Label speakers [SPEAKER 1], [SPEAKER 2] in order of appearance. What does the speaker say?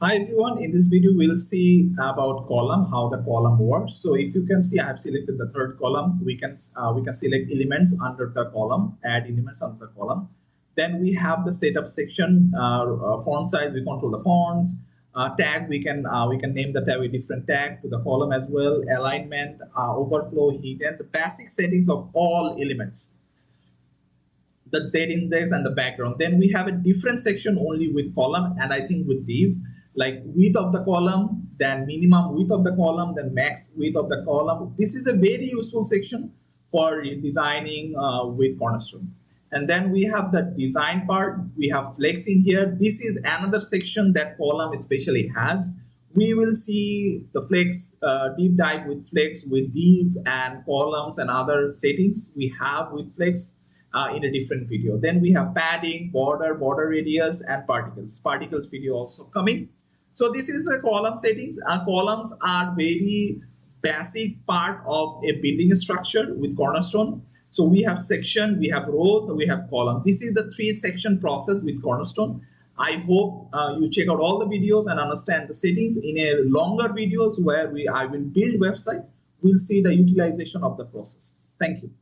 [SPEAKER 1] Hi everyone, in this video we'll see about column, how the column works. So if you can see, I have selected the third column. We can select elements under the column, add elements under the column. Then we have the setup section, font size. We control the fonts. Tag, we can name the tag with different tag to the column as well. Alignment, overflow, hidden, the basic settings of all elements, the Z index and the background. Then we have a different section only with column and I think with div, like width of the column, then minimum width of the column, then max width of the column. This is a very useful section for designing with Cornerstone. And then we have the design part. We have flex in here. This is another section that column especially has. We will see the flex, deep dive with flex, with div and columns and other settings we have with flex in a different video. Then we have padding, border radius, and particles. Particles video also coming. So this is a column settings. Columns are very basic part of a building structure with Cornerstone. So we have section, we have rows, we have column. This is the 3-section process with Cornerstone. I hope you check out all the videos and understand the settings. In a longer videos where I will build website, we'll see the utilization of the process. Thank you.